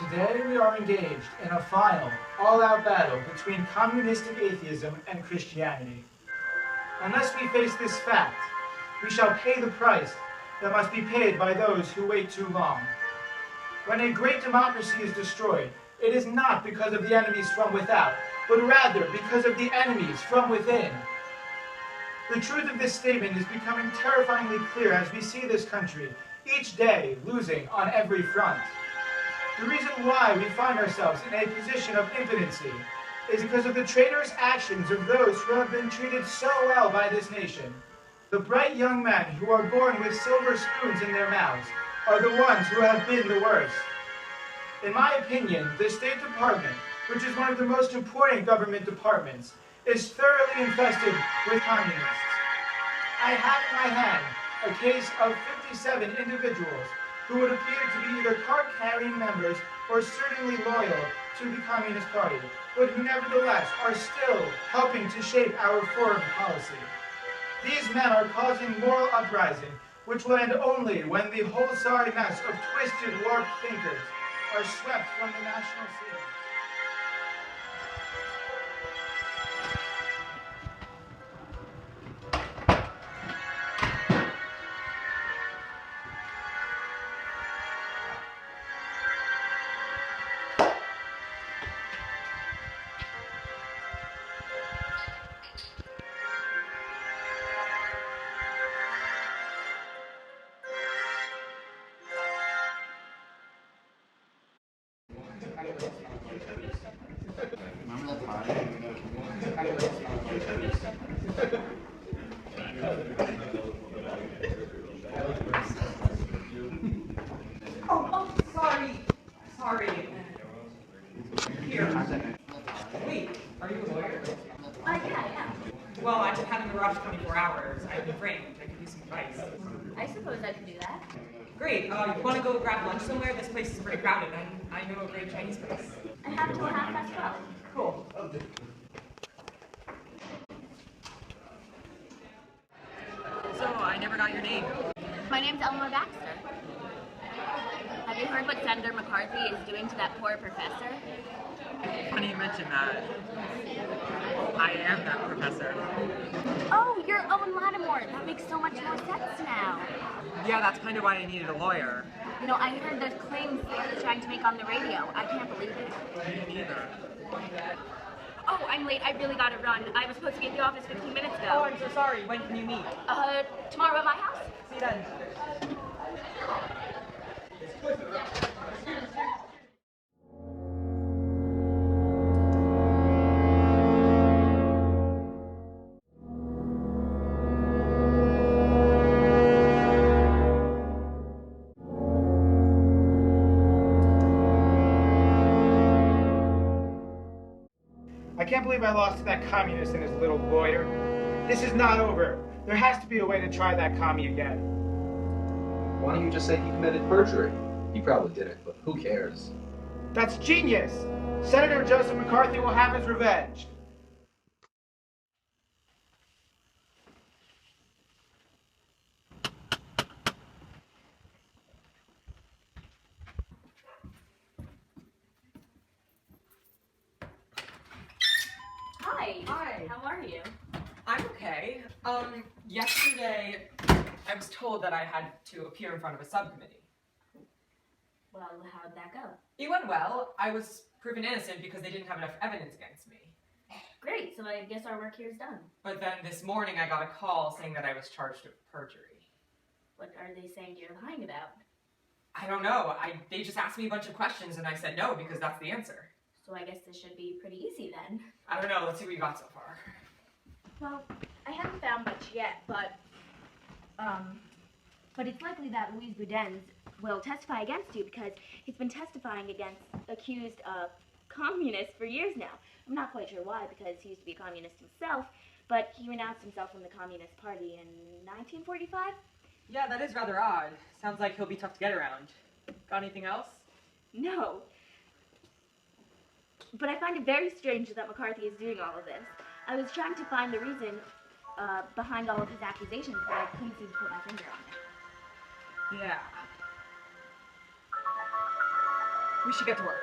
Today we are engaged in a final, all-out battle between communistic atheism and Christianity. Unless we face this fact, we shall pay the price that must be paid by those who wait too long. When a great democracy is destroyed, it is not because of the enemies from without, but rather because of the enemies from within. The truth of this statement is becoming terrifyingly clear as we see this country, each day, losing on every front. The reason why we find ourselves in a position of impotency is because of the traitorous actions of those who have been treated so well by this nation. The bright young men who are born with silver spoons in their mouths are the ones who have been the worst. In my opinion, the State Department, which is one of the most important government departments, is thoroughly infested with communists. I have in my hand a case of 57 individuals who would appear to be either card-carrying members or certainly loyal to the Communist Party, but who nevertheless are still helping to shape our foreign policy. These men are causing moral uprising, which will end only when the whole sorry mess of twisted, warped thinkers are swept from the national scene. Sorry. Here. Wait, are you a lawyer? Yeah. Well, I've been having a rough 24 hours. I've been framed. I could use some advice. I suppose I could do that. Great. You want to go grab lunch somewhere? This place is pretty crowded, and I know a great Chinese place. I have until 12:30. Cool. So, I never got your name. My name's Eleanor Baxter. Have you heard what Senator McCarthy is doing to that poor professor? Funny you mention that. I am that professor. Oh, you're Owen Lattimore. That makes so much more sense now. Yeah, that's kind of why I needed a lawyer. You know, I heard those claims they're trying to make on the radio. I can't believe it. Me neither. Oh, I'm late. I really gotta run. I was supposed to be at the office 15 minutes ago. Oh, I'm so sorry. When can you meet? Tomorrow at my house? See you then. I can't believe I lost to that communist and his little lawyer. This is not over. There has to be a way to try that commie again. Why don't you just say he committed perjury? He probably didn't, but who cares? That's genius! Senator Joseph McCarthy will have his revenge. Hi. How are you? I'm okay. Yesterday, I was told that I had to appear in front of a subcommittee. Well, how'd that go? It went well. I was proven innocent because they didn't have enough evidence against me. Great, so I guess our work here is done. But then this morning, I got a call saying that I was charged with perjury. What are they saying you're lying about? I don't know. They just asked me a bunch of questions, and I said no because that's the answer. So I guess this should be pretty easy then. I don't know. Let's see what you got so far. Well, I haven't found much yet, but it's likely that Louise Boudin's will testify against you because he's been testifying against accused communists for years now. I'm not quite sure why, because he used to be a communist himself, but he renounced himself from the Communist Party in 1945. Yeah, that is rather odd. Sounds like he'll be tough to get around. Got anything else? No. But I find it very strange that McCarthy is doing all of this. I was trying to find the reason behind all of his accusations, but I couldn't seem to put my finger on it. Yeah. We should get to work.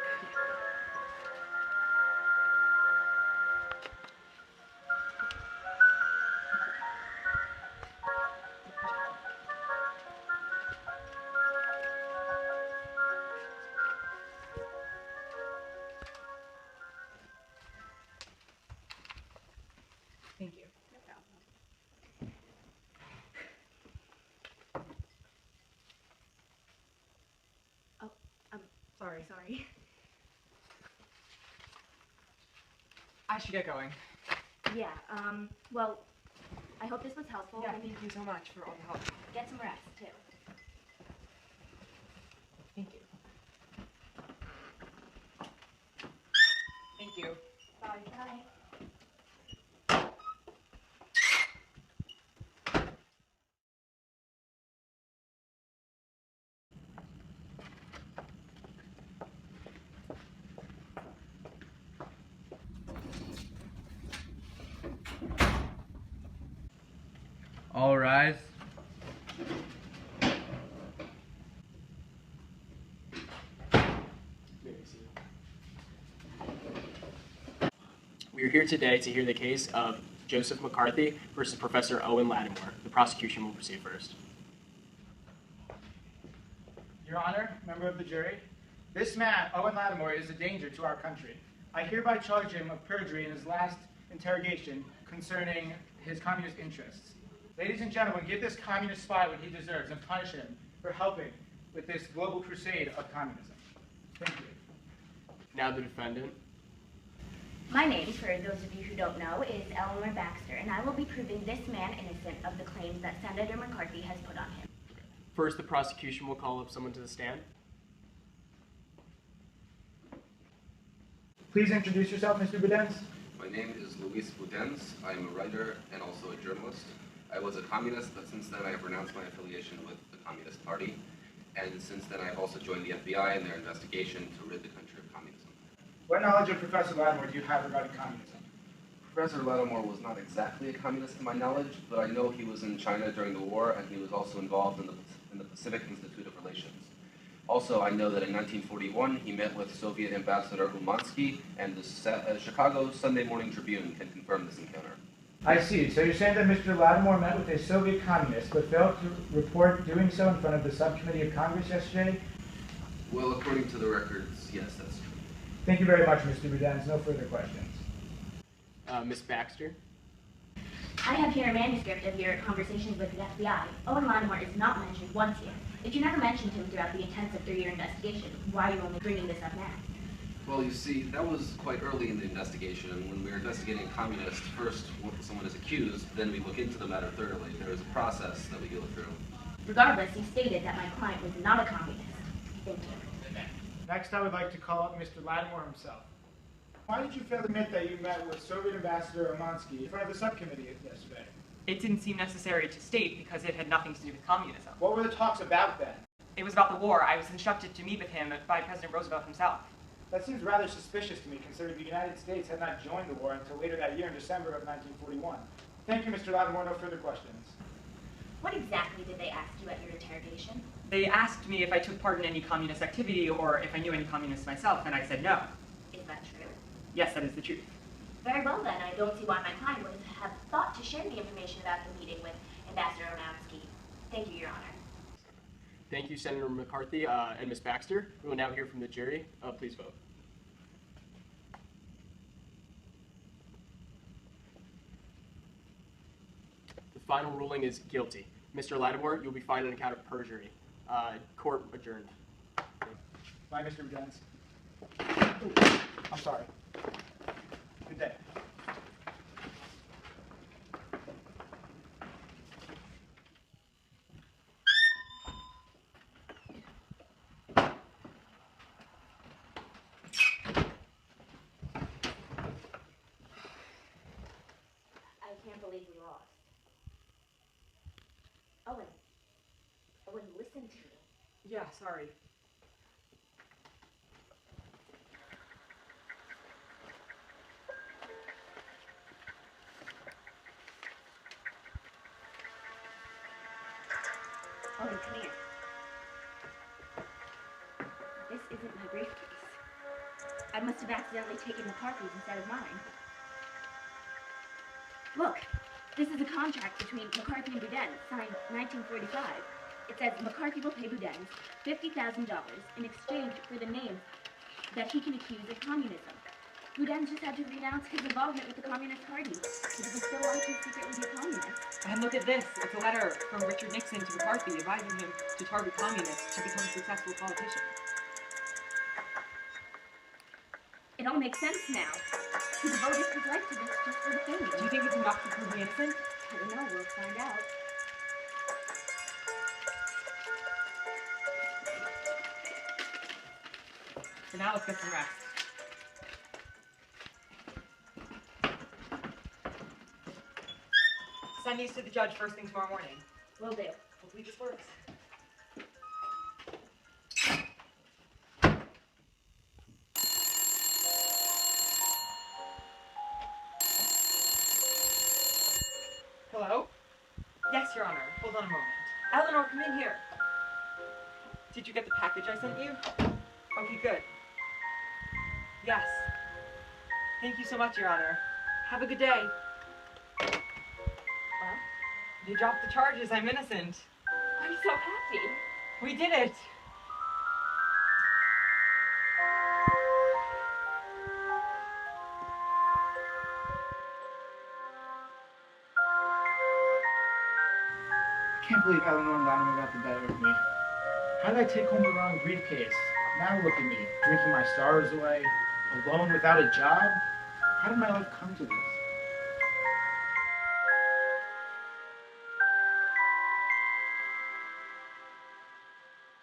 Thank you. No problem. Oh, sorry. I should get going. Yeah, well, I hope this was helpful. Yeah, thank you so much for all the help. Get some rest, too. Thank you. Thank you. Bye. Bye. All rise. We are here today to hear the case of Joseph McCarthy versus Professor Owen Lattimore. The prosecution will proceed first. Your Honor, member of the jury, this man, Owen Lattimore, is a danger to our country. I hereby charge him of perjury in his last interrogation concerning his communist interests. Ladies and gentlemen, give this communist spy what he deserves and punish him for helping with this global crusade of communism. Thank you. Now the defendant. My name, for those of you who don't know, is Eleanor Baxter, and I will be proving this man innocent of the claims that Senator McCarthy has put on him. First, the prosecution will call up someone to the stand. Please introduce yourself, Mr. Budens. My name is Luis Budens. I am a writer and also a journalist. I was a communist, but since then I have renounced my affiliation with the Communist Party. And since then I have also joined the FBI in their investigation to rid the country of communism. What knowledge of Professor Lattimore do you have regarding communism? Professor Lattimore was not exactly a communist to my knowledge, but I know he was in China during the war and he was also involved in the Pacific Institute of Relations. Also, I know that in 1941 he met with Soviet Ambassador Umansky, and the Chicago Sunday Morning Tribune can confirm this encounter. I see. So you're saying that Mr. Lattimore met with a Soviet communist, but failed to report doing so in front of the subcommittee of Congress yesterday? Well, according to the records, yes, that's true. Thank you very much, Mr. Budens. No further questions. Ms. Baxter. I have here a manuscript of your conversations with the FBI. Owen Lattimore is not mentioned once here. If you never mentioned him throughout the intensive 3-year investigation, why are you only bringing this up now? Well, you see, that was quite early in the investigation. When we were investigating a communist, first someone is accused, then we look into the matter thoroughly. There is a process that we go through. Regardless, he stated that my client was not a communist. Thank you. Next, I would like to call up Mr. Lattimore himself. Why did you fail to admit that you met with Soviet Ambassador Umansky in front of the subcommittee yesterday? It didn't seem necessary to state because it had nothing to do with communism. What were the talks about then? It was about the war. I was instructed to meet with him by President Roosevelt himself. That seems rather suspicious to me, considering the United States had not joined the war until later that year in December of 1941. Thank you, Mr. Lattimore. No further questions. What exactly did they ask you at your interrogation? They asked me if I took part in any communist activity or if I knew any communists myself, and I said no. Is that true? Yes, that is the truth. Very well then, I don't see why my client would have thought to share the information about the meeting with Ambassador Umansky. Thank you, Your Honor. Thank you, Senator McCarthy and Ms. Baxter. We will now hear from the jury. Please vote. The final ruling is guilty. Mr. Lattimore, you'll be fined on account of perjury. Court adjourned. Bye, Mr. Budens. I'm sorry. Good day. I can't believe we lost. Owen, listen to me. Yeah, sorry. Owen, come here. This isn't my briefcase. I must have accidentally taken McCarthy's instead of mine. Look, this is a contract between McCarthy and Boudin, signed 1945. It says McCarthy will pay Boudin $50,000 in exchange for the names that he can accuse of communism. Boudin just had to renounce his involvement with the Communist Party, but he was still allowed to secretly be a communist. And look at this. It's a letter from Richard Nixon to McCarthy advising him to target communists to become a successful politician. It all makes sense now. He devoted his life to this just for the fame. Do you think it's enough to prove me innocent? I don't know, we'll find out. So now let's get some rest. Send these to the judge first thing tomorrow morning. Will do. Hopefully this works. Hello? Yes, Your Honor. Hold on a moment. Eleanor, come in here. Did you get the package I sent you? Okay, good. Yes. Thank you so much, Your Honor. Have a good day. Well, you dropped the charges. I'm innocent. I'm so happy. We did it. I can't believe Eleanor Lattimore got the better of me. How did I take home the wrong briefcase? Now look at me, drinking my sorrows away, alone without a job. How did my life come to this?